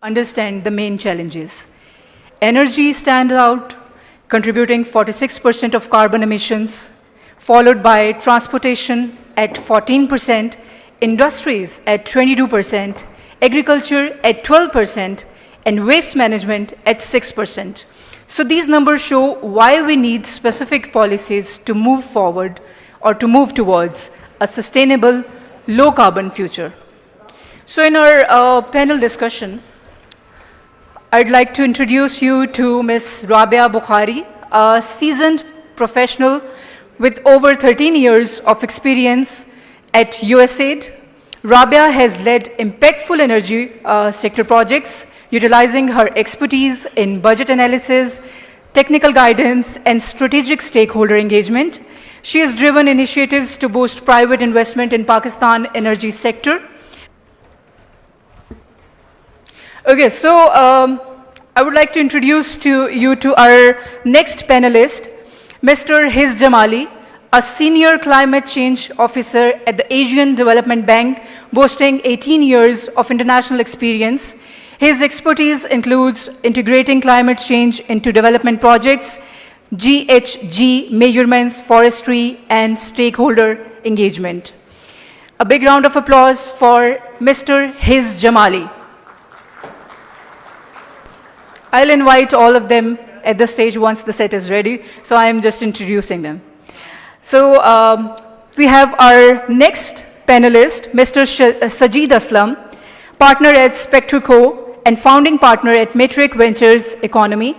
understand the main challenges. Energy stands out, contributing 46% of carbon emissions, followed by transportation at 14%, industries at 22%, agriculture at 12%, and waste management at 6%. So these numbers show why we need specific policies to move forward or to move towards a sustainable, low-carbon future. So in our panel discussion, I'd like to introduce you to Ms. Rabaia Bukhari, a seasoned professional with over 13 years of experience at USAID. Rabaia has led impactful energy sector projects, utilizing her expertise in budget analysis, technical guidance, and strategic stakeholder engagement. She has driven initiatives to boost private investment in Pakistan energy sector. Okay, so I would like to introduce you to our next panelist, Mr. Hiz Jamali, a senior climate change officer at the Asian Development Bank, boasting 18 years of international experience. His expertise includes integrating climate change into development projects, GHG measurements, forestry, and stakeholder engagement. A big round of applause for Mr. Hiz Jamali. I'll invite all of them at the stage once the set is ready, so I am just introducing them. So we have our next panelist, Mr. Sajjeed Aslam, partner at SpectrEco and founding partner at Metric Ventures Economy.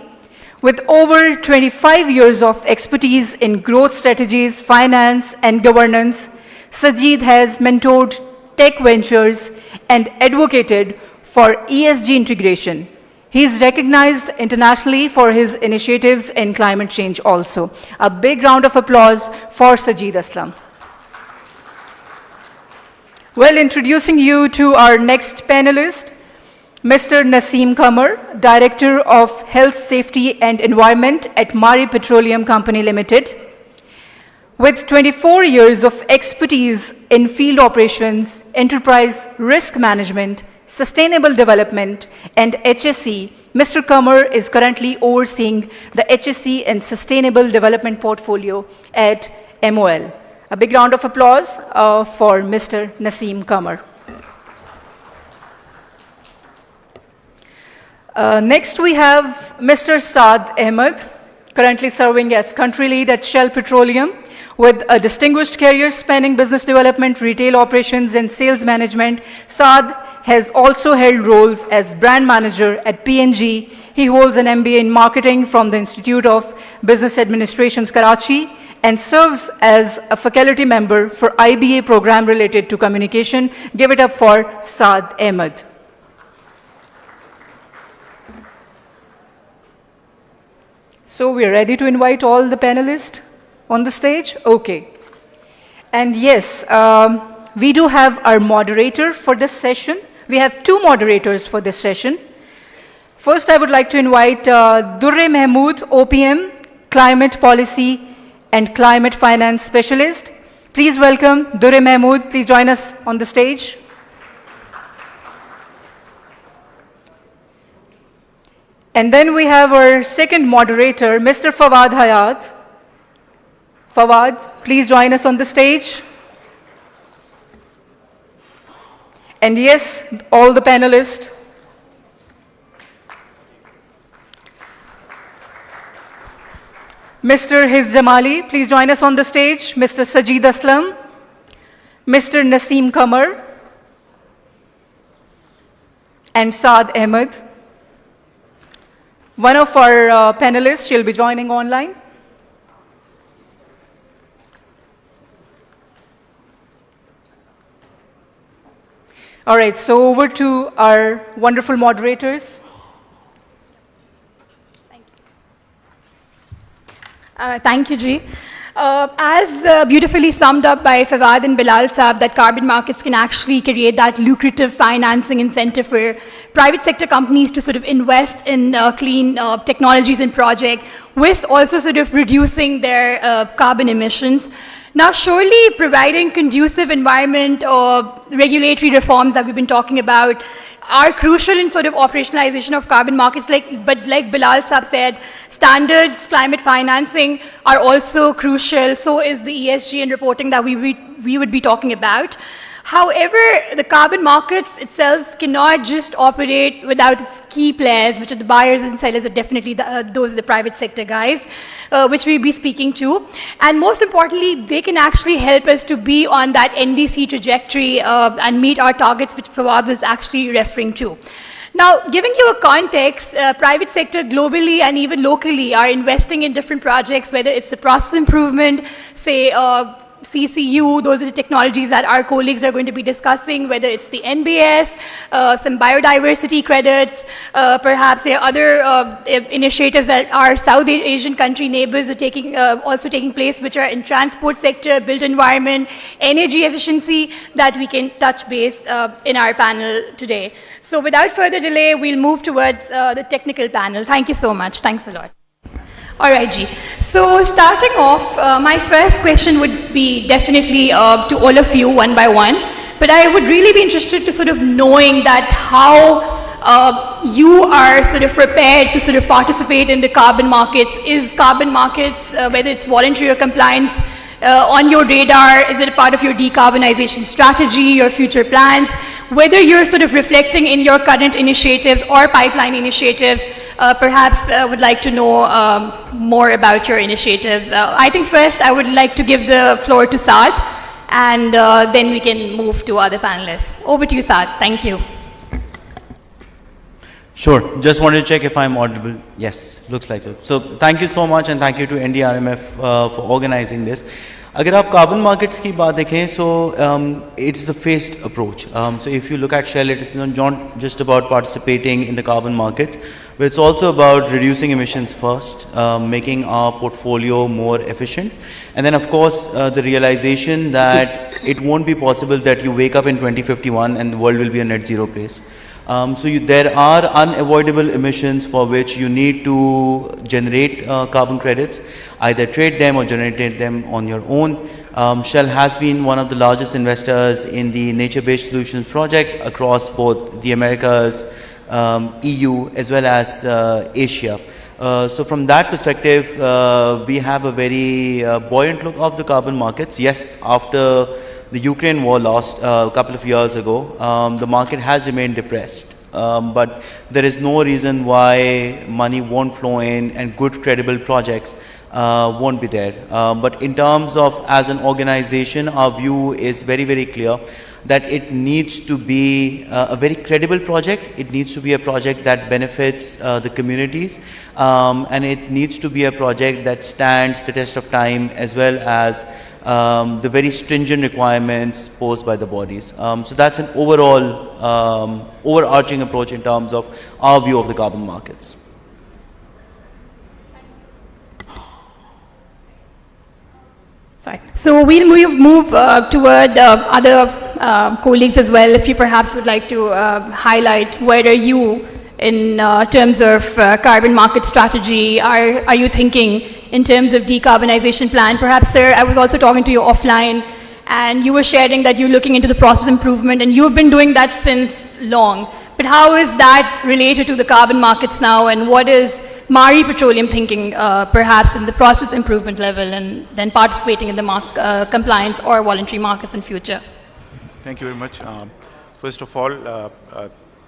With over 25 years of expertise in growth strategies, finance, and governance, Sajjeed has mentored tech ventures and advocated for ESG integration. He is recognized internationally for his initiatives in climate change also. A big round of applause for Sajjeed Aslam. Well, introducing you to our next panelist, Mr. Naseem Qamar, Director of Health, Safety and Environment at Mari Petroleum Company Limited. With 24 years of expertise in field operations, enterprise risk management, sustainable development, and HSE, Mr. Qamar is currently overseeing the HSE and sustainable development portfolio at MOL. A big round of applause for Mr. Naseem Qamar. Next we have Mr. Saad Ahmed, currently serving as country lead at Shell Petroleum, with a distinguished career spanning business development, retail operations, and sales management. Saad has also held roles as brand manager at P&G. He holds an MBA in marketing from the Institute of Business Administration, Karachi, and serves as a faculty member for IBA program related to communication. Give it up for Saad Ahmed. So we're ready to invite all the panelists on the stage? Okay. And yes, we do have our moderator for this session. We have two moderators for this session. First, I would like to invite Durre Mahmood, OPM, Climate Policy and Climate Finance Specialist. Please welcome Durre Mahmood. Please join us on the stage. And then we have our second moderator, Mr. Fawad Hayat. Fawad, please join us on the stage. And yes, all the panelists. Mr. Hiz Jamali, please join us on the stage. Mr. Sajjeed Aslam, Mr. Naseem Qamar, and Saad Ahmed. One of our panelists, she'll be joining online. All right, so over to our wonderful moderators. Thank you, Ji. As beautifully summed up by Fawad and Bilal Saab, that carbon markets can actually create that lucrative financing incentive for private sector companies to sort of invest in clean technologies and projects, with also sort of reducing their carbon emissions. Now, surely providing conducive environment or regulatory reforms that we've been talking about are crucial in sort of operationalization of carbon markets. But like Bilal Saab said, standards, climate financing are also crucial. So is the ESG and reporting that we would be talking about. However, the carbon markets itself cannot just operate without its key players, which are the buyers and sellers, are definitely those are the private sector guys, which we'll be speaking to. And most importantly, they can actually help us to be on that NDC trajectory and meet our targets, which Fawad was actually referring to. Now, giving you a context, private sector globally and even locally are investing in different projects, whether it's the process improvement, say, CCU, those are the technologies that our colleagues are going to be discussing, whether it's the NBS, some biodiversity credits, perhaps there are other initiatives that our South Asian country neighbors are also taking place, which are in transport sector, built environment, energy efficiency, that we can touch base in our panel today. So without further delay, we'll move towards the technical panel. Thank you so much. Thanks a lot. All right, Ji. So starting off, my first question would be definitely to all of you one by one, but I would really be interested to sort of knowing that how you are sort of prepared to sort of participate in the carbon markets. Is carbon markets, whether it's voluntary or compliance, on your radar? Is it a part of your decarbonization strategy, your future plans? Whether you're sort of reflecting in your current initiatives or pipeline initiatives, perhaps would like to know more about your initiatives. I think first I would like to give the floor to Saad, and then we can move to other panelists. Over to you, Saad. Thank you. Sure. Just wanted to check if I'm audible. Yes, looks like so. So thank you so much, and thank you to NDRMF for organizing this. अगर आप carbon markets की बात देखें, so it's a phased approach. So if you look at Shell, it is not just about participating in the carbon markets, but it's also about reducing emissions first, making our portfolio more efficient, and then of course the realization that it won't be possible that you wake up in 2051 and the world will be a net zero place. So there are unavoidable emissions for which you need to generate carbon credits, either trade them or generate them on your own. Shell has been one of the largest investors in the nature-based solutions project across both the Americas, EU, as well as Asia. So from that perspective, we have a very buoyant look of the carbon markets. Yes, after the Ukraine war lost a couple of years ago, the market has remained depressed. But there is no reason why money won't flow in and good credible projects won't be there. But in terms of as an organization, our view is very, very clear that it needs to be a very credible project. It needs to be a project that benefits the communities, and it needs to be a project that stands the test of time, as well as the very stringent requirements posed by the bodies. So that's an overall overarching approach in terms of our view of the carbon markets. Sorry. So we'll move toward other colleagues as well. If you perhaps would like to highlight where are you in terms of carbon market strategy, are you thinking in terms of decarbonization plan? Perhaps, sir, I was also talking to you offline, and you were sharing that you're looking into the process improvement, and you've been doing that since long. But how is that related to the carbon markets now, and what is Maari Petroleum thinking, perhaps in the process improvement level, and then participating in the compliance or voluntary markets in future? Thank you very much. First of all,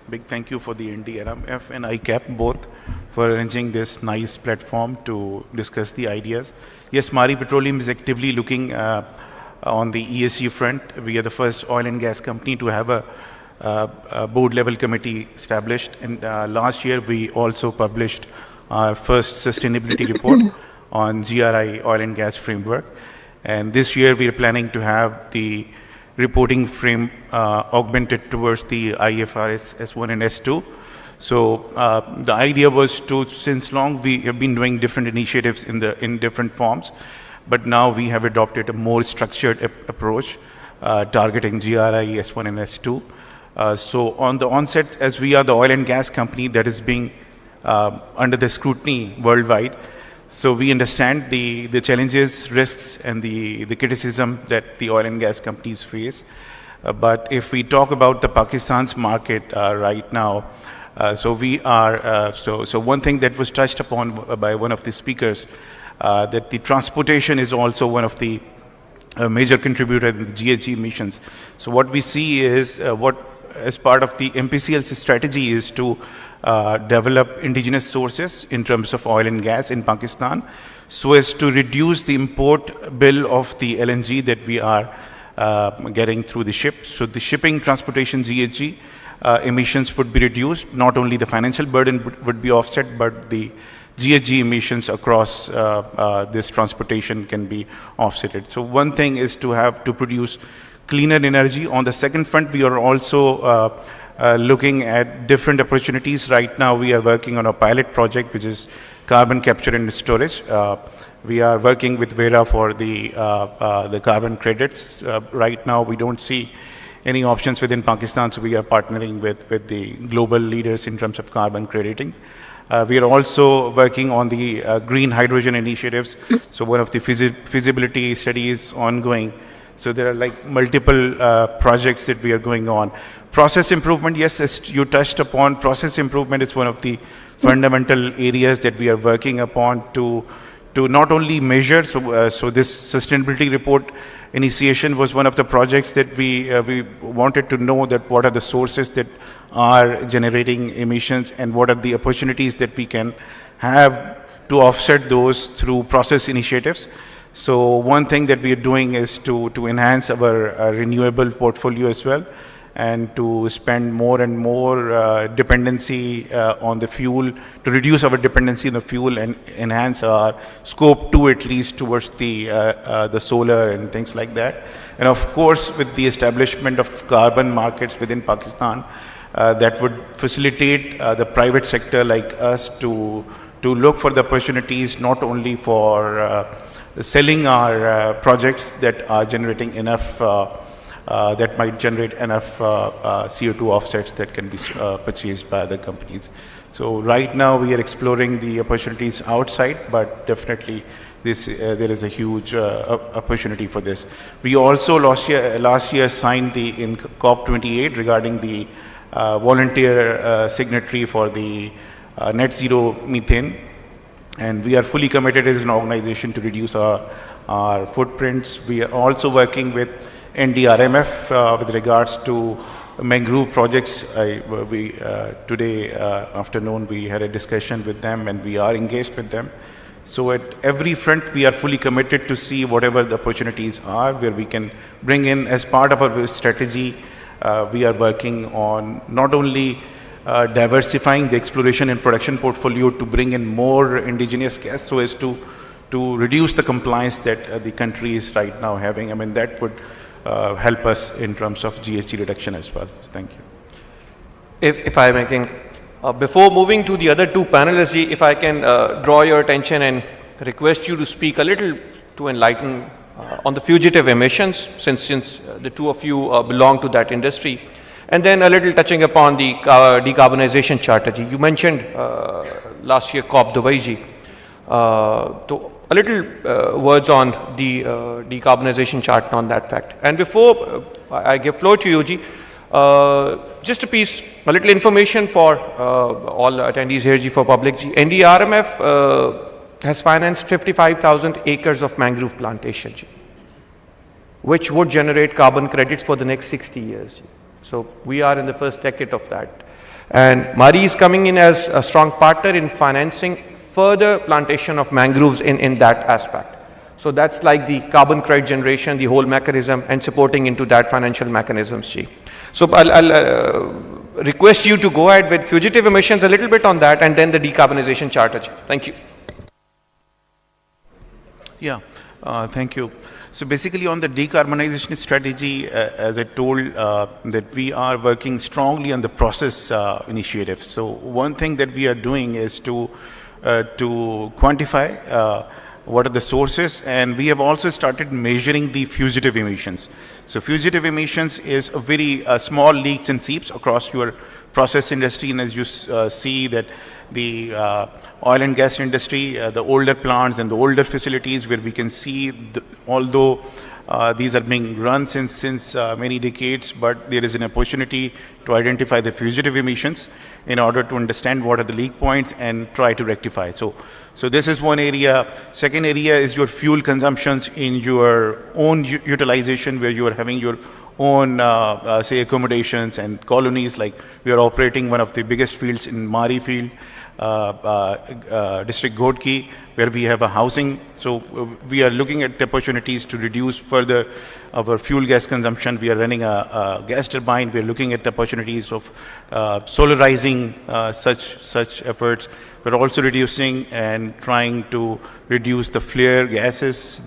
big thank you for the NDRMF and ICAP both for arranging this nice platform to discuss the ideas. Yes, Maari Petroleum is actively looking on the ESG front. We are the first oil and gas company to have a board level committee established, and last year we also published our first sustainability report on GRI oil and gas framework, and this year we are planning to have the reporting frame augmented towards the IFRS S1 and S2. So the idea was to, since long we have been doing different initiatives in different forms, but now we have adopted a more structured approach targeting GRI, S1 and S2. So on the onset, as we are the oil and gas company that is being under the scrutiny worldwide, so we understand the challenges, risks, and the criticism that the oil and gas companies face. But if we talk about the Pakistan's market right now, so we are, so one thing that was touched upon by one of the speakers, that the transportation is also one of the major contributor in the GHG emissions. So what we see is as part of the MPCL's strategy is to develop indigenous sources in terms of oil and gas in Pakistan, so as to reduce the import bill of the LNG that we are getting through the ship. So the shipping transportation GHG emissions would be reduced. Not only the financial burden would be offset, but the GHG emissions across this transportation can be offsetted. So one thing is to produce cleaner energy. On the second front, we are also looking at different opportunities. Right now, we are working on a pilot project, which is carbon capture and storage. We are working with Vera for the carbon credits. Right now, we don't see any options within Pakistan, so we are partnering with the global leaders in terms of carbon crediting. We are also working on the green hydrogen initiatives. So one of the feasibility studies is ongoing. So there are like multiple projects that we are going on. Process improvement, yes, as you touched upon, process improvement is one of the fundamental areas that we are working upon to not only measure. So this sustainability report initiation was one of the projects that we wanted to know that what are the sources that are generating emissions and what are the opportunities that we can have to offset those through process initiatives. So one thing that we are doing is to enhance our renewable portfolio as well, and to spend more and more dependency on the fuel, to reduce our dependency on the fuel and enhance our scope 2 at least towards the solar and things like that. And of course, with the establishment of carbon markets within Pakistan, that would facilitate the private sector like us to look for the opportunities not only for selling our projects that are generating enough that might generate enough CO2 offsets that can be purchased by other companies. So right now we are exploring the opportunities outside, but definitely there is a huge opportunity for this. We also last year signed in COP28 regarding the volunteer signatory for the net zero methane, and we are fully committed as an organization to reduce our footprints. We are also working with NDRMF with regards to mangrove projects. Today afternoon we had a discussion with them and we are engaged with them. So at every front we are fully committed to see whatever the opportunities are where we can bring in as part of our strategy. We are working on not only diversifying the exploration and production portfolio to bring in more indigenous gas so as to reduce the compliance that the country is right now having. I mean, that would help us in terms of GHG reduction as well. Thank you. If I may, before moving to the other two panelists, if I can draw your attention and request you to speak a little to enlighten on the fugitive emissions, since the two of you belong to that industry, and then a little touching upon the decarbonization strategy. You mentioned last year COP Dubai. So a little words on the decarbonization chart on that fact. And before I give floor to you, Ji, just a little information for all attendees here, Ji, for public. Ji. NDRMF has financed 55,000 acres of mangrove plantation, Ji, which would generate carbon credits for the next 60 years. Ji. So we are in the first decade of that. And Mari is coming in as a strong partner in financing further plantation of mangroves in that aspect. So that's like the carbon credit generation, the whole mechanism, and supporting into that financial mechanisms, Ji. So I'll request you to go ahead with fugitive emissions a little bit on that, and then the decarbonization charter, Ji. Thank you. Yeah, thank you. So basically on the decarbonization strategy, as I told, that we are working strongly on the process initiatives. So one thing that we are doing is to quantify what are the sources, and we have also started measuring the fugitive emissions. So fugitive emissions is a very small leaks and seeps across your process industry, and as you see that the oil and gas industry, the older plants and the older facilities where we can see, although These are being run since many decades, but there is an opportunity to identify the fugitive emissions in order to understand what are the leak points and try to rectify. So this is one area. Second area is your fuel consumptions in your own utilization, where you are having your own, say, accommodations and colonies. Like we are operating one of the biggest fields in Mari field, district Ghodki, where we have a housing. So we are looking at the opportunities to reduce further our fuel gas consumption. We are running a gas turbine. We are looking at the opportunities of solarizing such efforts. We're also reducing and trying to reduce the flare gases.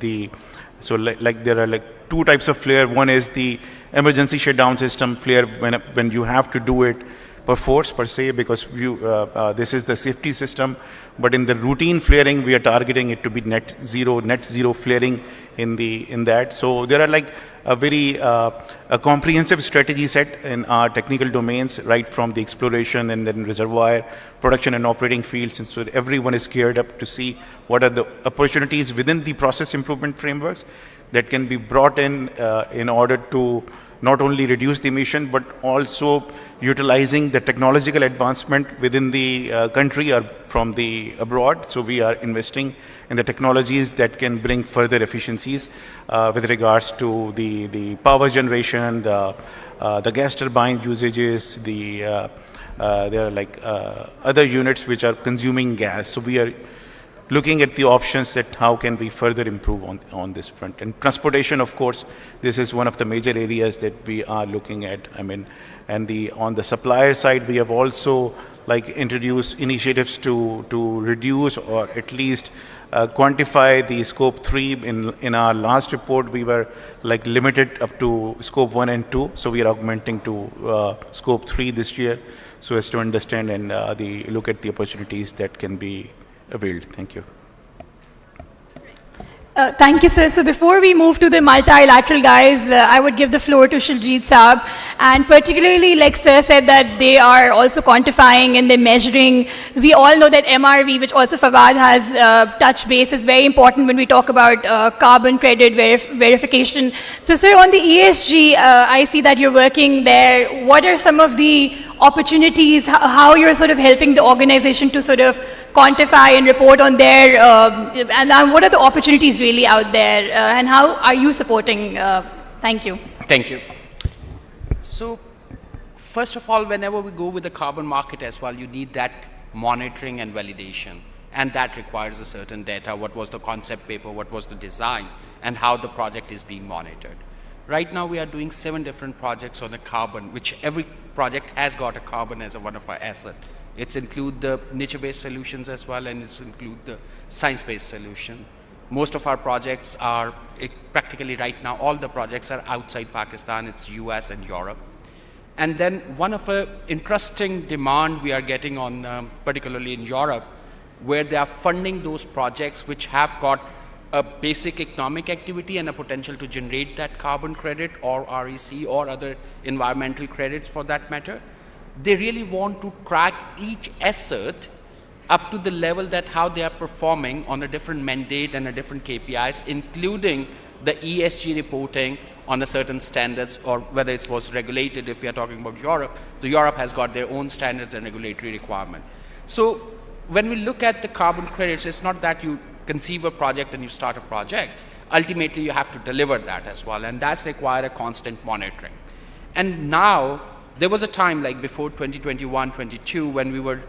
So there are like two types of flare. One is the emergency shutdown system flare, when you have to do it per force per se, because this is the safety system. But in the routine flaring, we are targeting it to be net zero flaring in that. So there are like a very a comprehensive strategy set in our technical domains, right from the exploration and then reservoir, production and operating fields. And so everyone is geared up to see what are the opportunities within the process improvement frameworks that can be brought in order to not only reduce the emission, but also utilizing the technological advancement within the country or from the abroad. So we are investing in the technologies that can bring further efficiencies with regards to the power generation, the gas turbine usages, there are like other units which are consuming gas. So we are looking at the options that how can we further improve on this front. And transportation, of course, this is one of the major areas that we are looking at. I mean, and on the supplier side, we have also like introduced initiatives to reduce or at least quantify the scope 3. In our last report, we were like limited up to scope 1 and 2. So we are augmenting to scope 3 this year, so as to understand and look at the opportunities that can be availed. Thank you. Thank you, sir. So before we move to the multilateral guys, I would give the floor to Sajjeed Saab. And particularly, like sir said, that they are also quantifying and they're measuring. We all know that MRV, which also Fawad has touched base, is very important when we talk about carbon credit verification. So sir, on the ESG, I see that you're working there. What are some of the opportunities, how you're sort of helping the organization to sort of quantify and report on their, and what are the opportunities really out there, and how are you supporting? Thank you. Thank you. So, first of all, whenever we go with the carbon market as well, you need that monitoring and validation, and that requires a certain data. What was the concept paper, what was the design, and how the project is being monitored. Right now, we are doing 7 different projects on the carbon, which every project has got a carbon as one of our assets. It's include the nature-based solutions as well, and it's include the science-based solution. Most of our projects are, practically right now, all the projects are outside Pakistan. It's US and Europe. And then one of the interesting demand we are getting on, particularly in Europe, where they are funding those projects which have got a basic economic activity and a potential to generate that carbon credit or REC or other environmental credits for that matter. They really want to track each asset up to the level that how they are performing on a different mandate and a different KPIs, including the ESG reporting on a certain standards, or whether it was regulated. If we are talking about Europe, so Europe has got their own standards and regulatory requirements. So when we look at the carbon credits, it's not that you conceive a project and you start a project. Ultimately, you have to deliver that as well, and that's require a constant monitoring. And now, there was a time like before 2021, 22, when we were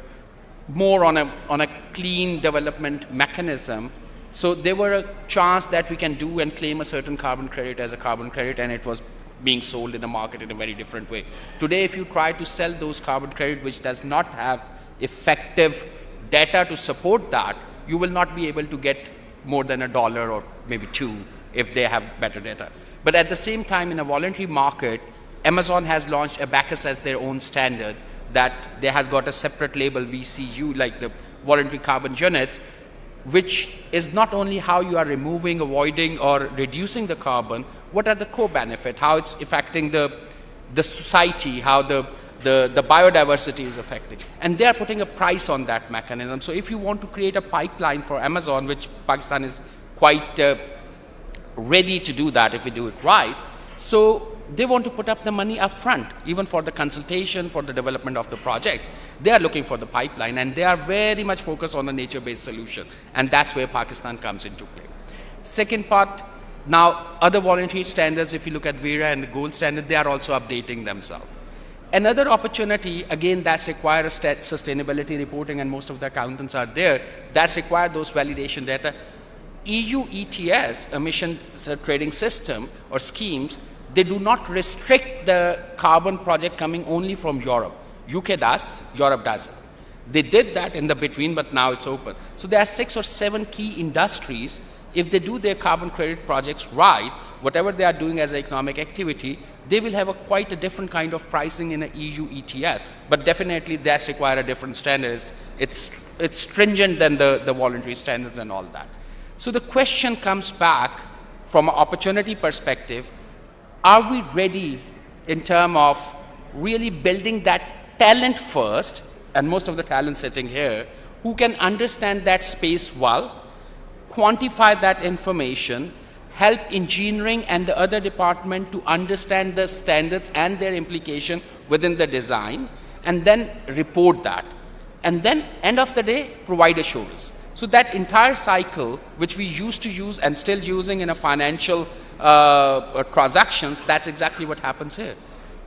more on a clean development mechanism. So there were a chance that we can do and claim a certain carbon credit as a carbon credit, and it was being sold in the market in a very different way. Today, if you try to sell those carbon credit which does not have effective data to support that, you will not be able to get more than $1 or maybe $2 if they have better data. But at the same time, in a voluntary market, Amazon has launched Abacus as their own standard, that they has got a separate label, VCU, like the voluntary carbon units, which is not only how you are removing, avoiding, or reducing the carbon, what are the co-benefit, how it's affecting the society, how the biodiversity is affecting. And they are putting a price on that mechanism. So if you want to create a pipeline for Amazon, which Pakistan is quite ready to do that if we do it right. So they want to put up the money up front, even for the consultation, for the development of the projects. They are looking for the pipeline, and they are very much focused on the nature-based solution. And that's where Pakistan comes into play. Second part, now other voluntary standards, if you look at VERA and the gold standard, they are also updating themselves. Another opportunity, again, that's require a sustainability reporting, and most of the accountants are there, that's require those validation data. EU ETS, emission trading system or schemes, they do not restrict the carbon project coming only from Europe. UK does, Europe doesn't. They did that in the between, but now it's open. So there are 6 or 7 key industries. If they do their carbon credit projects right, whatever they are doing as an economic activity, they will have quite a different kind of pricing in an EU ETS. But definitely that's require a different standards. It's stringent than the voluntary standards and all that. So the question comes back from an opportunity perspective, are we ready in terms of really building that talent first, and most of the talent sitting here, who can understand that space well, quantify that information, help engineering and the other department to understand the standards and their implication within the design, and then report that. And then, end of the day, provide assurance. So that entire cycle, which we used to use and still using in a financial transactions, that's exactly what happens here.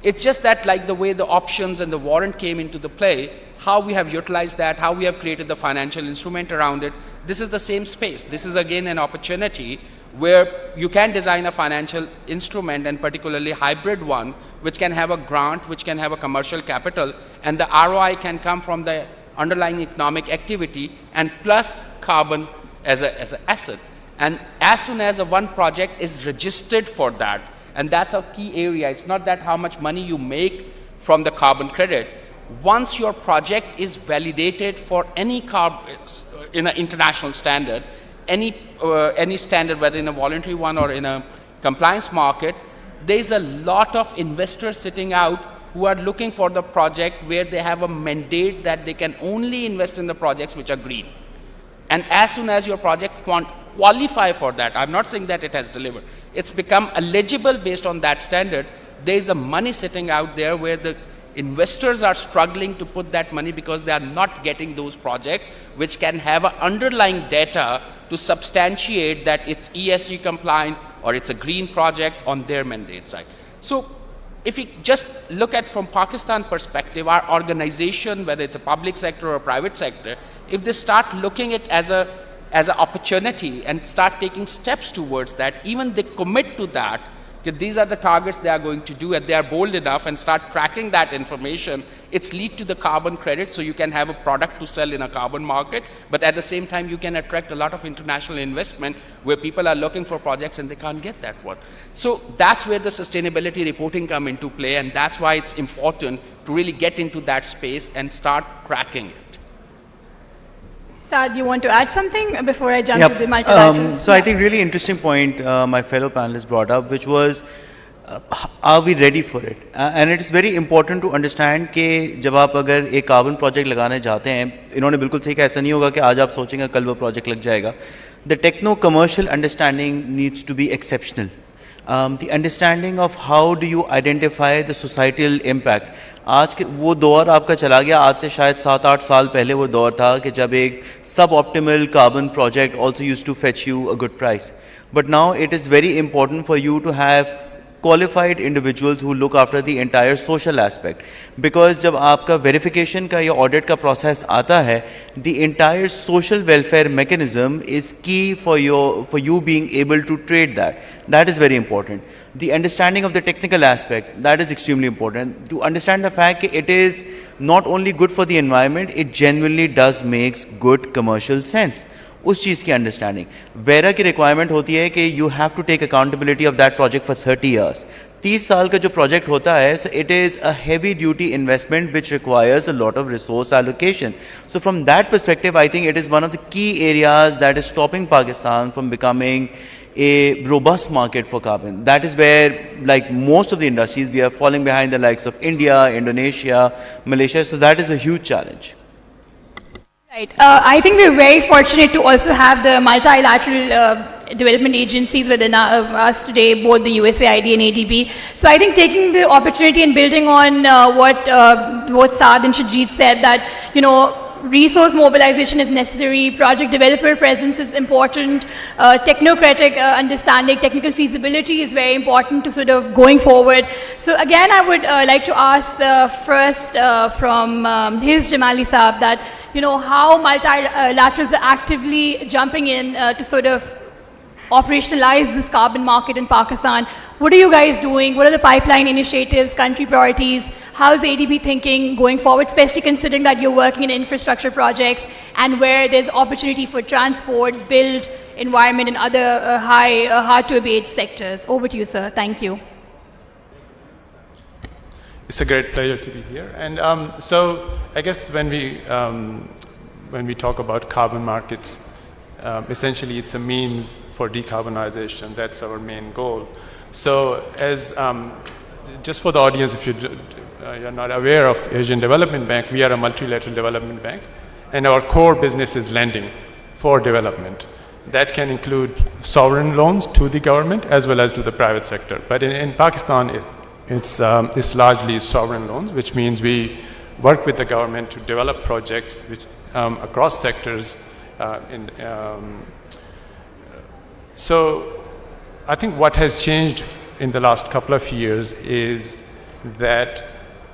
It's just that, like the way the options and the warrant came into the play, how we have utilized that, how we have created the financial instrument around it, this is the same space. This is again an opportunity where you can design a financial instrument, and particularly hybrid one, which can have a grant, which can have a commercial capital, and the ROI can come from the underlying economic activity and plus carbon as an asset. And as soon as one project is registered for that, and that's a key area, it's not that how much money you make from the carbon credit. Once your project is validated for any in an international standard, any standard, whether in a voluntary one or in a compliance market, there's a lot of investors sitting out who are looking for the project where they have a mandate that they can only invest in the projects which are green. And as soon as your project qualify for that, I'm not saying that it has delivered, it's become eligible based on that standard, there's a money sitting out there where the investors are struggling to put that money because they are not getting those projects which can have an underlying data to substantiate that it's ESG compliant or it's a green project on their mandate side. So if we just look at from Pakistan perspective, our organization, whether it's a public sector or a private sector, if they start looking at as an opportunity and start taking steps towards that, even they commit to that, these are the targets they are going to do, and they are bold enough and start tracking that information, it's lead to the carbon credit, so you can have a product to sell in a carbon market, but at the same time you can attract a lot of international investment where people are looking for projects and they can't get that one. So that's where the sustainability reporting come into play, and that's why it's important to really get into that space and start tracking it. Saad, you want to add something before I jump to the multilaterals? So I think really interesting point my fellow panelists brought up, which was, are we ready for it? And it is very important to understand कि जब आप अगर एक carbon project लगाने जाते हैं, इन्होंने बिल्कुल सही कहा, ऐसा नहीं होगा कि आज आप सोचेंगे कल वो project लग जाएगा. The techno-commercial understanding needs to be exceptional. The understanding of how do you identify the societal impact. आज के वो दौर आपका चला गया, आज से शायद 7-8 साल पहले वो दौर था कि जब एक sub-optimal carbon project also used to fetch you a good price. But now it is very important for you to have qualified individuals who look after the entire social aspect. Because जब आपका verification का या audit का process आता है, the entire social welfare mechanism is key for you being able to trade that. That is very important. The understanding of the technical aspect, that is extremely important. To understand the fact that it is not only good for the environment, it genuinely does makes good commercial sense. उस चीज़ की understanding. Vera की requirement होती है कि you have to take accountability of that project for 30 years. 30 साल का जो project होता है, so it is a heavy duty investment which requires a lot of resource allocation. So from that perspective I think it is one of the key areas that is stopping Pakistan from becoming a robust market for carbon. That is where, like most of the industries, we are falling behind the likes of India, Indonesia, Malaysia. So that is a huge challenge. Right. I think we're very fortunate to also have the multilateral development agencies within us today, both the USAID and ADB. So I think taking the opportunity and building on what Saad and Sajjeed said, that, you know, resource mobilization is necessary, project developer presence is important, technocratic understanding, technical feasibility is very important to sort of going forward. So again, I would like to ask first from Hiz Jamali Saab that, you know, how multilaterals are actively jumping in to sort of operationalize this carbon market in Pakistan. What are you guys doing? What are the pipeline initiatives, country priorities? How's ADB thinking going forward, especially considering that you're working in infrastructure projects and where there's opportunity for transport, build, environment, and other hard-to-abate sectors? Over to you, sir. Thank you. It's a great pleasure to be here. And so I guess when we talk about carbon markets, essentially it's a means for decarbonization. That's our main goal. So as just for the audience, if you're not aware of Asian Development Bank, we are a multilateral development bank, and our core business is lending for development. That can include sovereign loans to the government as well as to the private sector. But in Pakistan, it's largely sovereign loans, which means we work with the government to develop projects which, across sectors. So I think what has changed in the last couple of years is that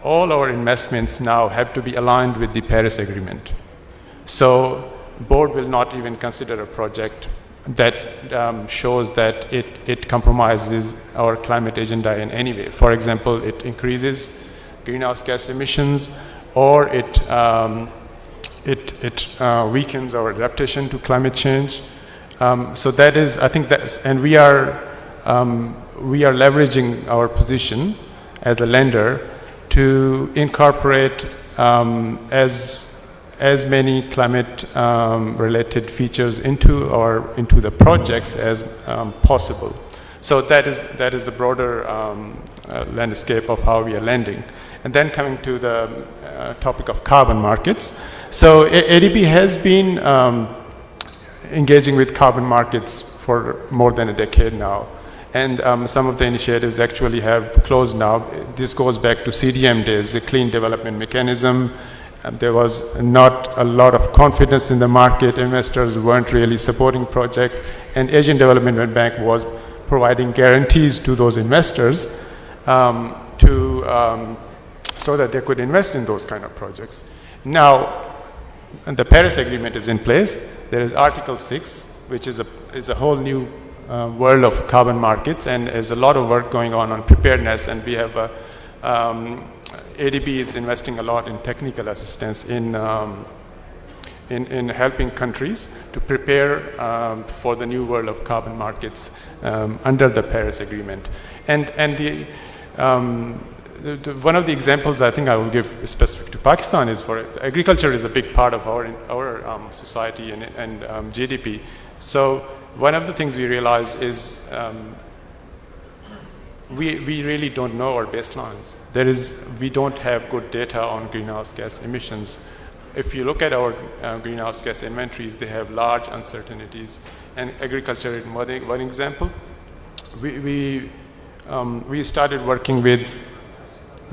all our investments now have to be aligned with the Paris Agreement. So board will not even consider a project that shows that it compromises our climate agenda in any way. For example, it increases greenhouse gas emissions, or it weakens our adaptation to climate change. So that is, I think that's, and we are leveraging our position as a lender to incorporate as many climate related features into the projects as possible. So that is the broader landscape of how we are lending. And then coming to the topic of carbon markets. So ADB has been engaging with carbon markets for more than a decade now. And some of the initiatives actually have closed now. This goes back to CDM days, the Clean Development Mechanism. There was not a lot of confidence in the market. Investors weren't really supporting projects. And Asian Development Bank was providing guarantees to those investors so that they could invest in those kind of projects. Now, the Paris Agreement is in place. There is Article 6, which is a whole new world of carbon markets, and there's a lot of work going on preparedness, and we have ADB is investing a lot in technical assistance in helping countries to prepare for the new world of carbon markets under the Paris Agreement. And one of the examples I think I will give specific to Pakistan is for agriculture is a big part of our society and GDP. So one of the things we realize is we really don't know our baselines. We don't have good data on greenhouse gas emissions. If you look at our greenhouse gas inventories, they have large uncertainties. And agriculture is one example. We started working with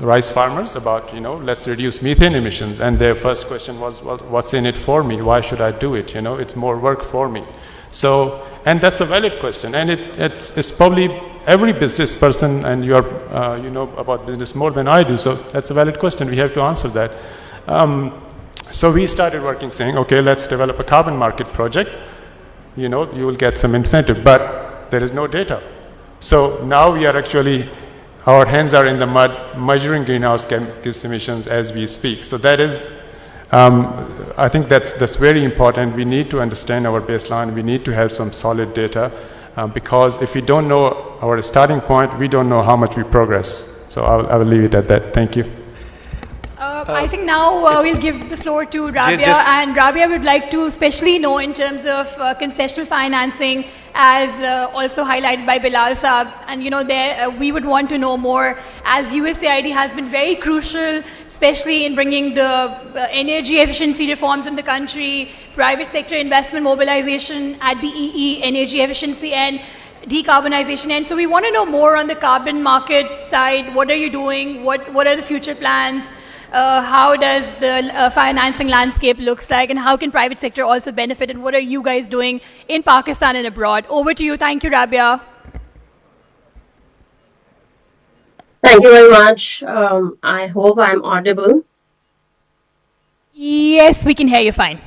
rice farmers about, let's reduce methane emissions. And their first question was, well, what's in it for me? Why should I do it? It's more work for me. So, and that's a valid question. And it's probably every business person, and you know about business more than I do, so that's a valid question. We have to answer that. So we started working saying, okay, let's develop a carbon market project. You will get some incentive, but there is no data. So now we are actually, our hands are in the mud measuring greenhouse gas emissions as we speak. So that is, I think that's very important. We need to understand our baseline. We need to have some solid data because if we don't know our starting point, we don't know how much we progress. So I will leave it at that. Thank you. I think now we'll give the floor to Rabaia, and Rabaia would like to especially know in terms of concessional financing, as also highlighted by Bilal Saab, and there we would want to know more, as USAID has been very crucial, especially in bringing the energy efficiency reforms in the country, private sector investment mobilization at the EE, energy efficiency and decarbonization end. So we want to know more on the carbon market side. What are you doing? What are the future plans? How does the financing landscape looks like, and how can private sector also benefit, and what are you guys doing in Pakistan and abroad? Over to you. Thank you, Rabaia. Thank you very much. I hope I'm audible. Yes, we can hear you fine.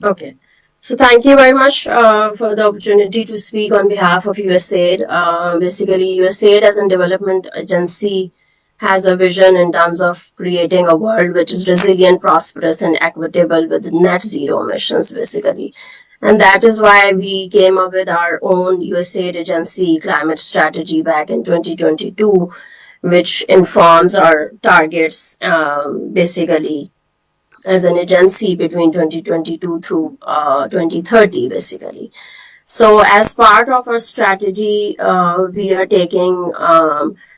Okay. So thank you very much for the opportunity to speak on behalf of USAID. Basically, USAID as a development agency has a vision in terms of creating a world which is resilient, prosperous, and equitable with net zero emissions, basically. And that is why we came up with our own USAID agency climate strategy back in 2022, which informs our targets basically as an agency between 2022 through 2030, basically. So as part of our strategy, we are taking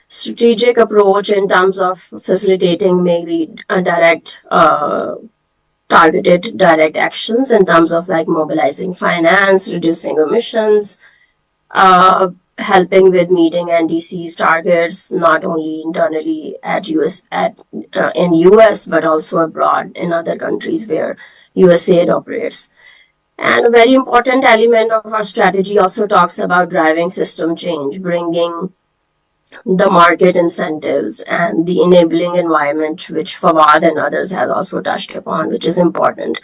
strategic approach in terms of facilitating maybe a targeted direct actions in terms of like mobilizing finance, reducing emissions, helping with meeting NDC's targets, not only internally in US, but also abroad in other countries where USAID operates. And a very important element of our strategy also talks about driving system change, bringing the market incentives and the enabling environment, which Fawad and others have also touched upon, which is important.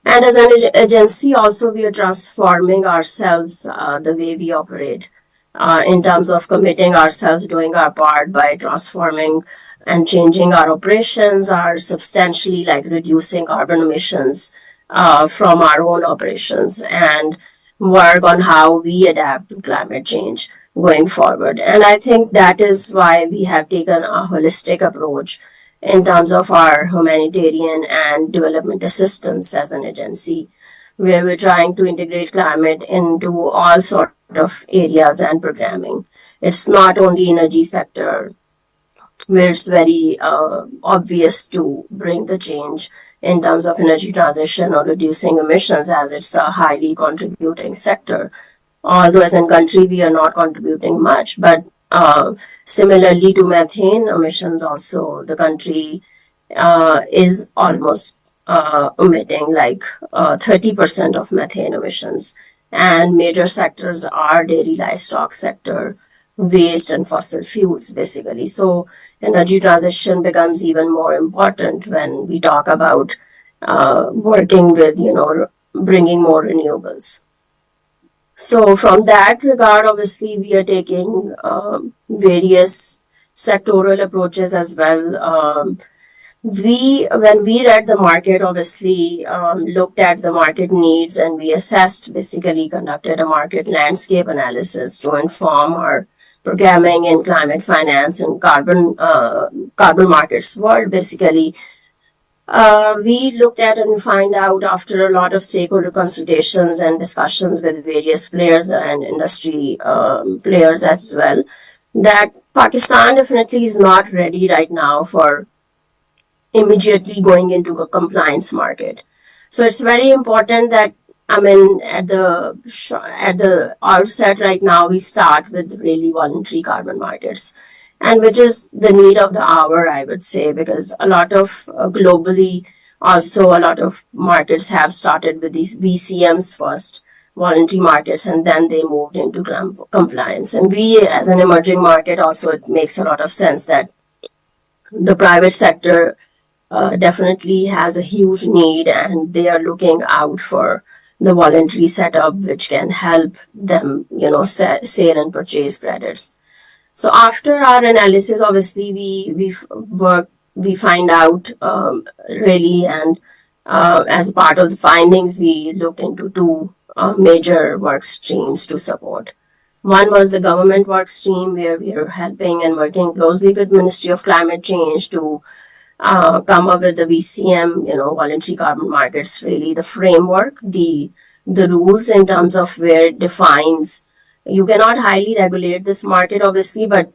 And as an agency, also we are transforming ourselves, the way we operate, in terms of committing ourselves, doing our part by transforming and changing our operations, are substantially like reducing carbon emissions from our own operations, and work on how we adapt to climate change going forward. And I think that is why we have taken a holistic approach in terms of our humanitarian and development assistance as an agency, where we're trying to integrate climate into all sorts of areas and programming. It's not only energy sector where it's very obvious to bring the change in terms of energy transition or reducing emissions, as it's a highly contributing sector. Although as a country we are not contributing much, but similarly to methane emissions also, the country is almost emitting like 30% of methane emissions. And major sectors are dairy livestock sector, waste and fossil fuels, basically. So energy transition becomes even more important when we talk about working with, bringing more renewables. So from that regard, obviously, we are taking various sectoral approaches as well. When we read the market, obviously, looked at the market needs, and we assessed, basically conducted a market landscape analysis to inform our programming in climate finance and carbon markets world, basically. We looked at and find out after a lot of stakeholder consultations and discussions with various players and industry players as well, that Pakistan definitely is not ready right now for immediately going into a compliance market. So it's very important that, at the outset right now, we start with really voluntary carbon markets, and which is the need of the hour, I would say, because a lot of globally, also a lot of markets have started with these VCMs first, voluntary markets, and then they moved into compliance. And we, as an emerging market, also it makes a lot of sense that the private sector definitely has a huge need, and they are looking out for the voluntary setup, which can help them, sell and purchase credits. So after our analysis, obviously, we find out really, and as part of the findings, we looked into two major work streams to support. One was the government work stream, where we are helping and working closely with Ministry of Climate Change to come up with the VCM, voluntary carbon markets, really the framework, the rules in terms of where it defines. You cannot highly regulate this market, obviously, but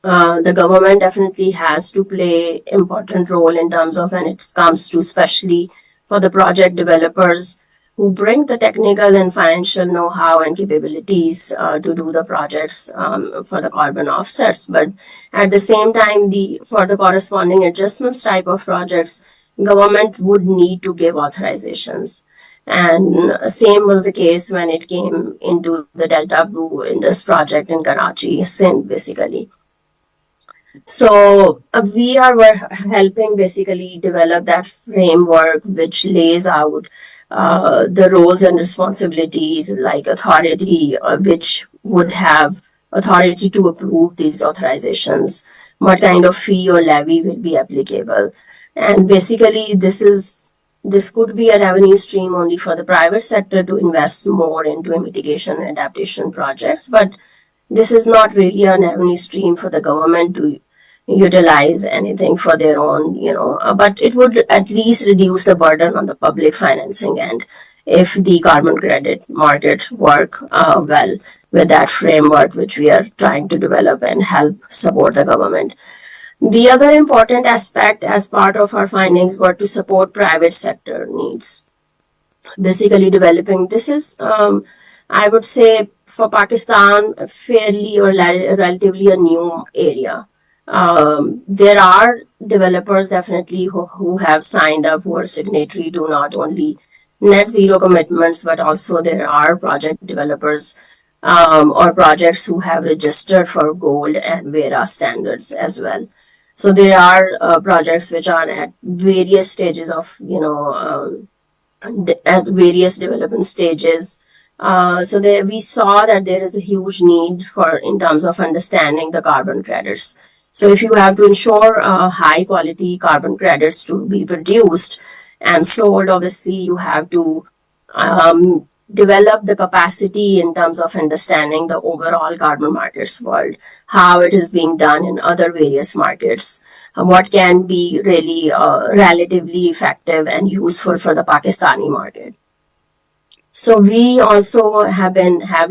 the government definitely has to play important role in terms of when it comes to, especially for the project developers who bring the technical and financial know-how and capabilities to do the projects for the carbon offsets. But at the same time, for the corresponding adjustments type of projects, government would need to give authorizations. And same was the case when it came into the Delta Blue in this project in Karachi, Sindh, basically. So we are helping basically develop that framework which lays out the roles and responsibilities, like authority, which would have authority to approve these authorizations, what kind of fee or levy will be applicable. And basically this could be a revenue stream only for the private sector to invest more into mitigation and adaptation projects, but this is not really a revenue stream for the government to utilize anything for their own, but it would at least reduce the burden on the public financing end if the carbon credit market work well with that framework which we are trying to develop and help support the government. The other important aspect as part of our findings were to support private sector needs. Basically developing, this is, I would say, for Pakistan, fairly or relatively a new area. There are developers definitely who have signed up, who are signatory to not only net zero commitments, but also there are project developers or projects who have registered for gold and Vera standards as well. So there are projects which are at various stages of, at various development stages. So there we saw that there is a huge need in terms of understanding the carbon credits. So if you have to ensure high quality carbon credits to be produced and sold, obviously you have to develop the capacity in terms of understanding the overall carbon markets world, how it is being done in other various markets, what can be really relatively effective and useful for the Pakistani market. So we also have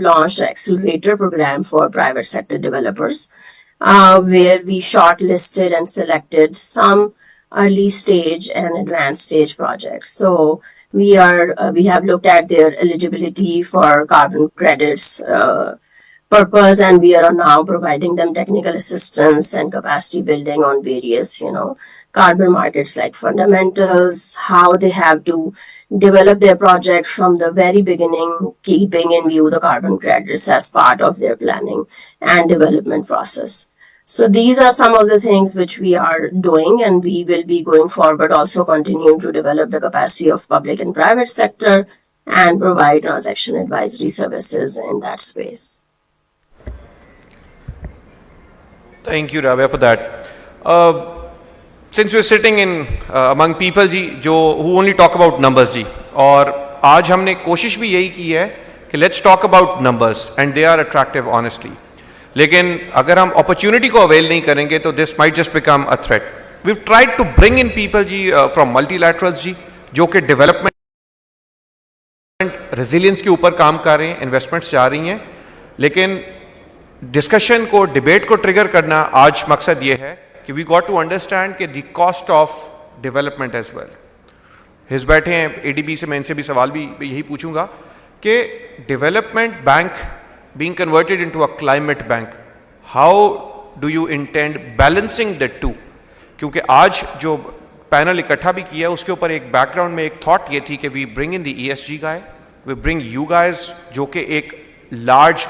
launched an accelerator program for private sector developers, where we shortlisted and selected some early stage and advanced stage projects. So we have looked at their eligibility for carbon credits purpose, and we are now providing them technical assistance and capacity building on various, carbon markets like fundamentals, how they have to develop their project from the very beginning, keeping in view the carbon credits as part of their planning and development process. So these are some of the things which we are doing, and we will be going forward also continuing to develop the capacity of public and private sector and provide transaction advisory services in that space. Thank you, Rabia, for that. Since we're sitting in among people who only talk about numbers, और आज हमने कोशिश भी यही की है कि let's talk about numbers and they are attractive honestly. लेकिन अगर हम opportunity को avail नहीं करेंगे तो this might just become a threat. We've tried to bring in people from multilaterals जो कि development resilience के ऊपर काम कर रहे हैं, investments जा रही हैं, लेकिन discussion को, debate को trigger करना आज मकसद ये है कि we got to understand कि the cost of development as well. His बैठे हैं ADB से, मैं इनसे भी सवाल भी यही पूछूंगा कि development bank being converted into a climate bank, how do you intend balancing the two? क्योंकि आज जो पैनल इकट्ठा भी किया उसके ऊपर एक बैकग्राउंड में एक थॉट ये थी कि we bring in the ESG guy, we bring you guys जो कि एक large $1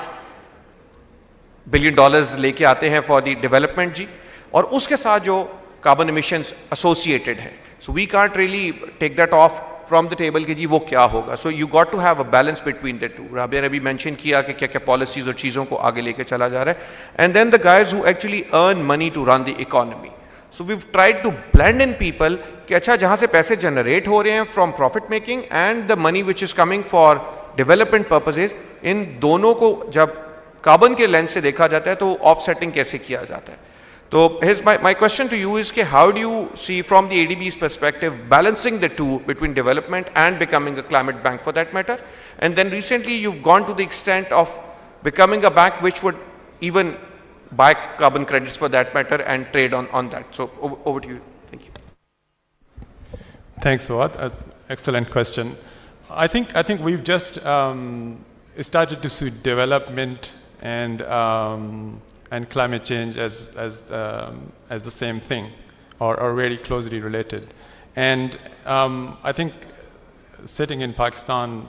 billion लेके आते हैं for the development और उसके साथ जो carbon emissions associated है. So we can't really take that off from the table कि वो क्या होगा. So you got to have a balance between the two. Rabia ने भी mention किया कि क्या क्या policies और चीज़ों को आगे लेके चला जा रहा है. And then the guys who actually earn money to run the economy. So we've tried to blend in people कि अच्छा जहाँ से पैसे generate हो रहे हैं from profit making and the money which is coming for development purposes, इन दोनों को जब carbon के lens से देखा जाता है तो offsetting कैसे किया जाता है. So my question to you is how do you see from the ADB's perspective balancing the two between development and becoming a climate bank for that matter? And then recently you've gone to the extent of becoming a bank which would even buy carbon credits for that matter and trade on that. So over to you. Thank you. Thanks, Saad. That's an excellent question. I think we've just started to see development and climate change as the same thing, or very closely related. And I think sitting in Pakistan,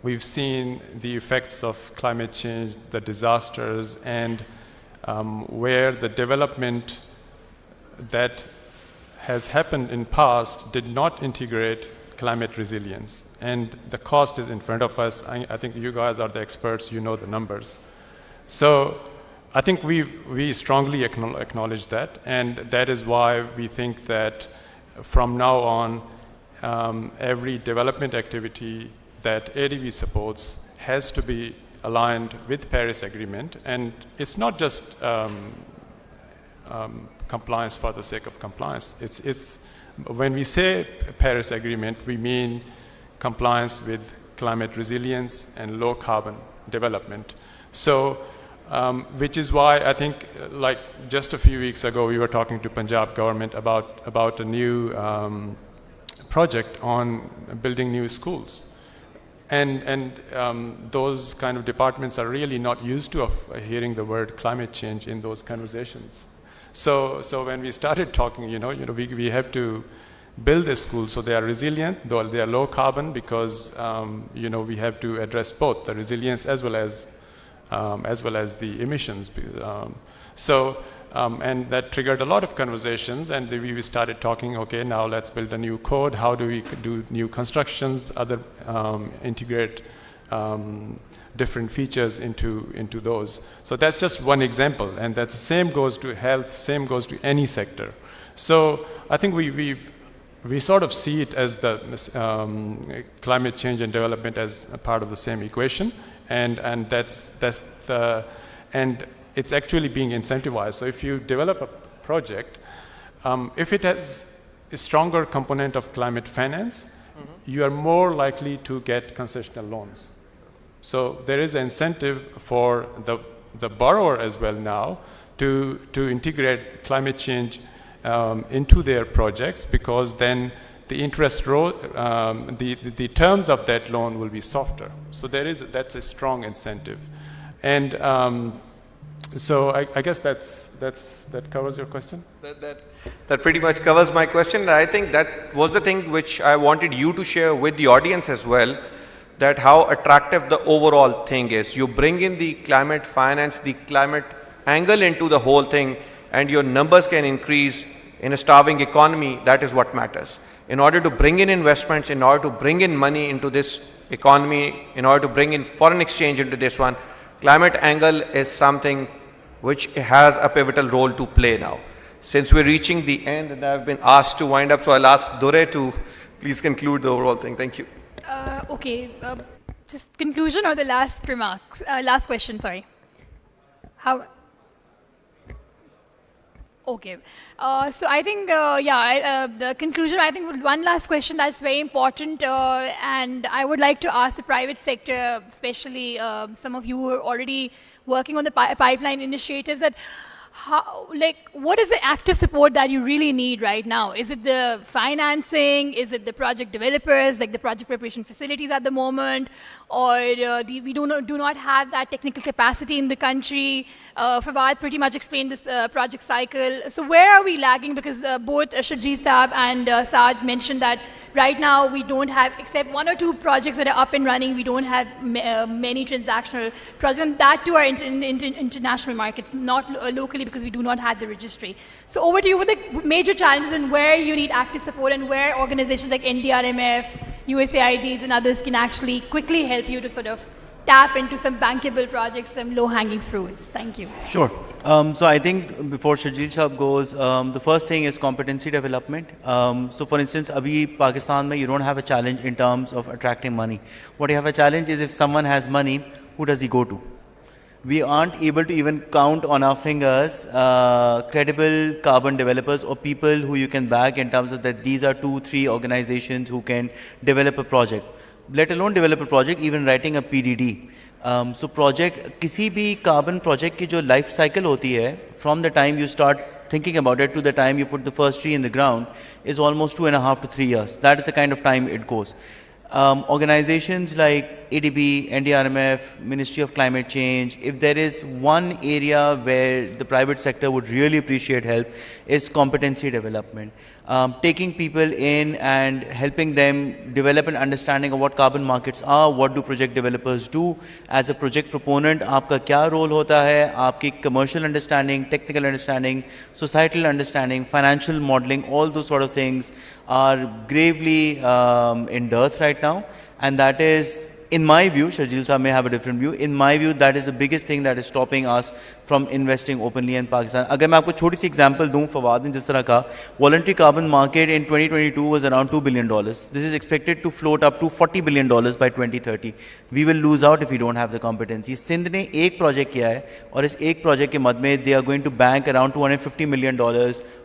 we've seen the effects of climate change, the disasters, and where the development that has happened in past did not integrate climate resilience. And the cost is in front of us. I think you guys are the experts, you know the numbers. So I think we strongly acknowledge that, and that is why we think that from now on, every development activity that ADB supports has to be aligned with Paris Agreement. And it's not just compliance for the sake of compliance. It's when we say Paris Agreement, we mean compliance with climate resilience and low carbon development. So, which is why I think, like just a few weeks ago, we were talking to Punjab government about a new project on building new schools. And those kind of departments are really not used to hearing the word climate change in those conversations. So when we started talking, we have to build a school so they are resilient, though they are low carbon, because we have to address both the resilience as well as the emissions. And that triggered a lot of conversations, and we started talking, okay, now let's build a new code. How do we do new constructions, integrate different features into those? So that's just one example, and that the same goes to health, same goes to any sector. So I think we sort of see it as the climate change and development as a part of the same equation, and it's actually being incentivized. So if you develop a project, if it has a stronger component of climate finance, you are more likely to get concessional loans. So there is an incentive for the borrower as well now to integrate climate change into their projects, because then the interest the terms of that loan will be softer. So that's a strong incentive. And so I guess that covers your question? That pretty much covers my question. I think that was the thing which I wanted you to share with the audience as well, that how attractive the overall thing is. You bring in the climate finance, the climate angle into the whole thing, and your numbers can increase in a starving economy. That is what matters. In order to bring in investments, in order to bring in money into this economy, in order to bring in foreign exchange into this one, climate angle is something which has a pivotal role to play now. Since we're reaching the end and I've been asked to wind up, so I'll ask Dore to please conclude the overall thing. Thank you. Okay, just conclusion or the last remarks? Last question, sorry. How? Okay, so I think, the conclusion, I think one last question that's very important, and I would like to ask the private sector, especially some of you who are already working on the pipeline initiatives, that what is the active support that you really need right now? Is it the financing? Is it the project developers, like the project preparation facilities at the moment? Or we do not have that technical capacity in the country? Fawad pretty much explained this project cycle. So where are we lagging? Because both Sajjeed Saab and Saad mentioned that right now we don't have, except one or two projects that are up and running, we don't have many transactional projects, and that too are in international markets, not locally, because we do not have the registry. So over to you with the major challenges and where you need active support, and where organizations like NDRMF, USAIDs and others can actually quickly help you to sort of tap into some bankable projects, some low-hanging fruits. Thank you. Sure. So I think before Sajjeed Saab goes, the first thing is competency development. So for instance, abhi Pakistan mein you don't have a challenge in terms of attracting money. What you have a challenge is if someone has money, who does he go to? We aren't able to even count on our fingers credible carbon developers or people who you can back in terms of that these are 2-3 organizations who can develop a project. Let alone develop a project, even writing a PDD. So project, किसी भी carbon project की जो life cycle होती है, from the time you start thinking about it to the time you put the first tree in the ground is almost 2.5 to 3 years. That is the kind of time it goes. Organizations like ADB, NDRMF, Ministry of Climate Change, if there is one area where the private sector would really appreciate help is competency development. Taking people in and helping them develop an understanding of what carbon markets are, what do project developers do. As a project proponent, आपका क्या role होता है, आपकी commercial understanding, technical understanding, societal understanding, financial modeling, all those sort of things are gravely in dearth right now. And that is, in my view, Sajjeed Sahab may have a different view, in my view, that is the biggest thing that is stopping us from investing openly in Pakistan. अगर मैं आपको छोटी सी example दूँ, फवाद ने जिस तरह का, voluntary carbon market in 2022 was around $2 billion. This is expected to float up to $40 billion by 2030. We will lose out if we don't have the competency. Sindh ने एक project किया है, और इस एक project के मद में they are going to bank around $250 million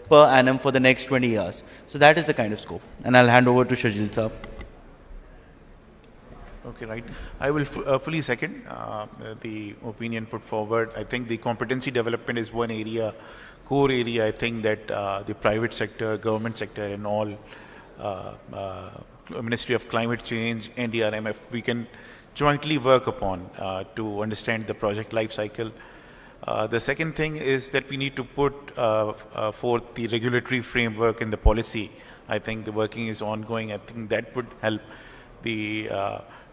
per annum for the next 20 years. So that is the kind of scope. And I'll hand over to Sajjeed Sahab. Okay, right. I will fully second the opinion put forward. I think the competency development is one area, core area, I think that the private sector, government sector and all, Ministry of Climate Change, NDRMF, we can jointly work upon to understand the project life cycle. The second thing is that we need to put forth the regulatory framework and the policy. I think the working is ongoing. I think that would help the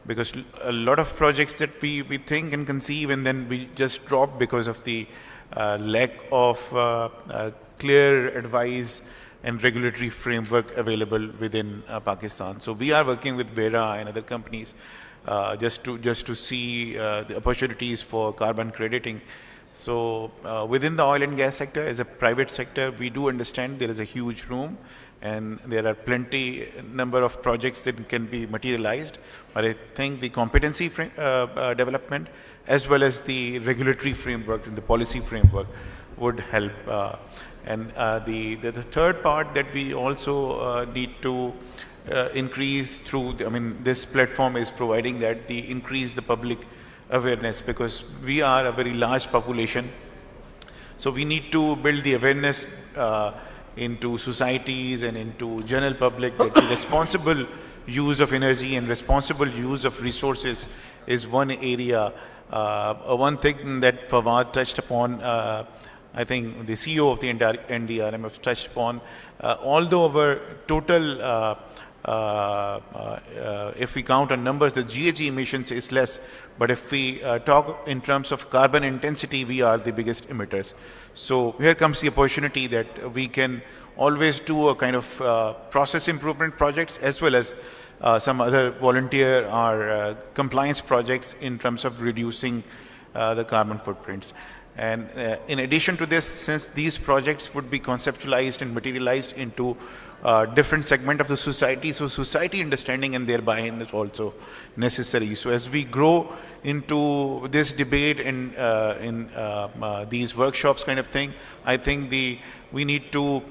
because a lot of projects that we think and conceive and then we just drop because of the lack of clear advice and regulatory framework available within Pakistan. So we are working with Vera and other companies just to see the opportunities for carbon crediting. So within the oil and gas sector, as a private sector, we do understand there is a huge room and there are plenty number of projects that can be materialized. But I think the competency development as well as the regulatory framework and the policy framework would help. And the third part that we also need to increase through, this platform is providing that, increase the public awareness, because we are a very large population. So we need to build the awareness into societies and into general public that the responsible use of energy and responsible use of resources is one area. One thing that Fawad touched upon, I think the CEO of the NDRMF touched upon, although our total if we count on numbers, the GHG emissions is less, but if we talk in terms of carbon intensity, we are the biggest emitters. So here comes the opportunity that we can always do a kind of process improvement projects as well as some other volunteer or compliance projects in terms of reducing the carbon footprints. And in addition to this, since these projects would be conceptualized and materialized into different segment of the society, so society understanding and their buy-in is also necessary. So as we grow into this debate and in these workshops kind of thing, I think we need to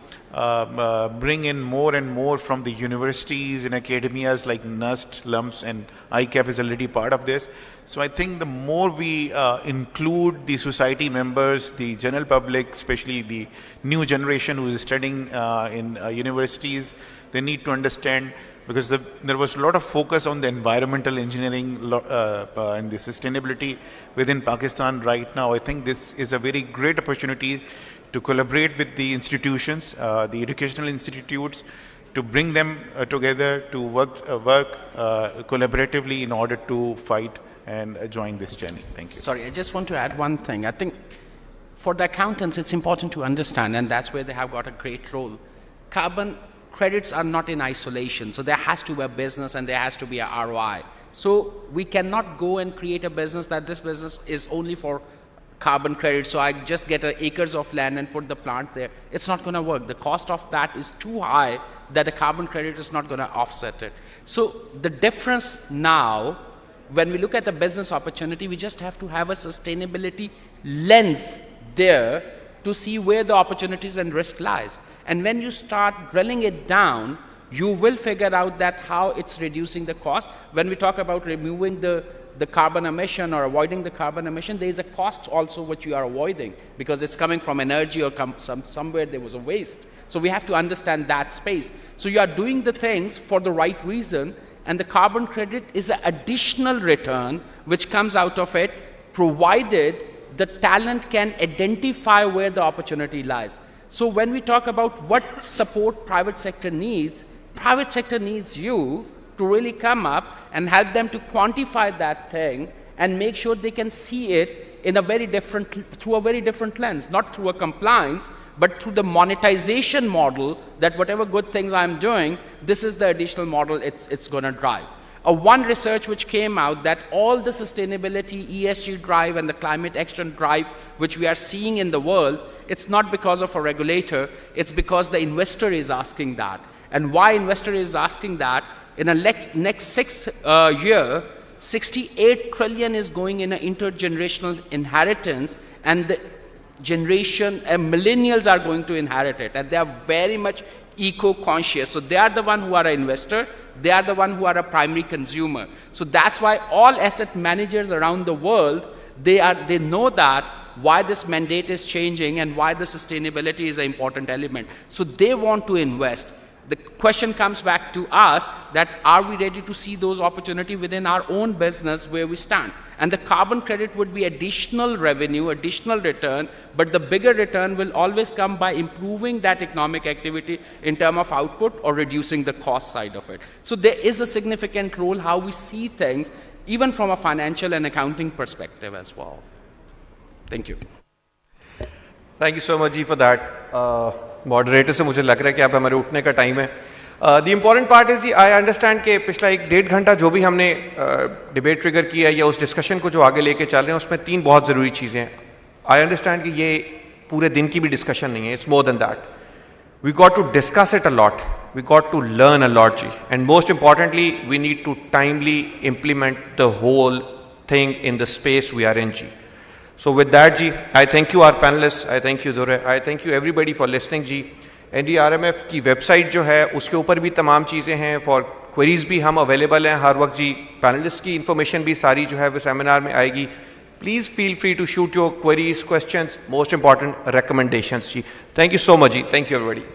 bring in more and more from the universities and academias like NUST, LUMS and ICAP is already part of this. So I think the more we include the society members, the general public, especially the new generation who is studying in universities, they need to understand, because there was a lot of focus on the environmental engineering and the sustainability within Pakistan right now. I think this is a very great opportunity to collaborate with the institutions, the educational institutes, to bring them together to work collaboratively in order to fight and join this journey. Thank you. Sorry, I just want to add one thing. I think for the accountants, it's important to understand, and that's where they have got a great role. Carbon credits are not in isolation. So there has to be a business and there has to be a ROI. So we cannot go and create a business that this business is only for carbon credits. So I just get acres of land and put the plant there. It's not going to work. The cost of that is too high that a carbon credit is not going to offset it. So the difference now, when we look at the business opportunity, we just have to have a sustainability lens there to see where the opportunities and risk lies. And when you start drilling it down, you will figure out that how it's reducing the cost. When we talk about removing the the carbon emission or avoiding the carbon emission, there is a cost also which you are avoiding because it's coming from energy or somewhere there was a waste. So we have to understand that space. So you are doing the things for the right reason, and the carbon credit is an additional return which comes out of it, provided the talent can identify where the opportunity lies. So when we talk about what support private sector needs you to really come up and help them to quantify that thing and make sure they can see it in a very different, through a very different lens, not through a compliance, but through the monetization model that whatever good things I'm doing, this is the additional model it's going to drive. One research which came out that all the sustainability, ESG drive and the climate action drive which we are seeing in the world, it's not because of a regulator, it's because the investor is asking that. And why investor is asking that? In the next 6 year, 68 trillion is going in an intergenerational inheritance, and the generation, millennials are going to inherit it, and they are very much eco-conscious. So they are the one who are an investor, they are the one who are a primary consumer. So that's why all asset managers around the world, they know that why this mandate is changing and why the sustainability is an important element. So they want to invest. The question comes back to us that are we ready to see those opportunities within our own business where we stand? And the carbon credit would be additional revenue, additional return, but the bigger return will always come by improving that economic activity in terms of output or reducing the cost side of it. So there is a significant role how we see things, even from a financial and accounting perspective as well. Thank you. Thank you so much, Ji, for that. Moderator से मुझे लग रहा है कि अब हमारे उठने का टाइम है. The important part is ji, I understand कि पिछला 1-1.5 घंटा जो भी हमने डिबेट ट्रिगर किया या उस डिस्कशन को जो आगे लेके चल रहे हैं उसमें 3 बहुत ज़रूरी चीज़ें हैं. I understand कि ये पूरे दिन की भी डिस्कशन नहीं है. It's more than that. We got to discuss it a lot. We got to learn a lot, जी. And most importantly, we need to timely implement the whole thing in the space we are in, जी. So with that, Ji, I thank you our panelists, I thank you Dure, I thank you everybody for listening, Ji. NDRMF की website जो है उसके ऊपर भी तमाम चीज़ें हैं, फॉर क्वेरीज भी हम अवेलेबल हैं हर वक्त, जी. पैनलिस्ट की इन्फॉर्मेशन भी सारी जो है वो सेमिनार में आएगी. Please feel free to shoot your queries, questions, most important recommendations, जी. थैंक यू सो मच, जी. Thank you everybody.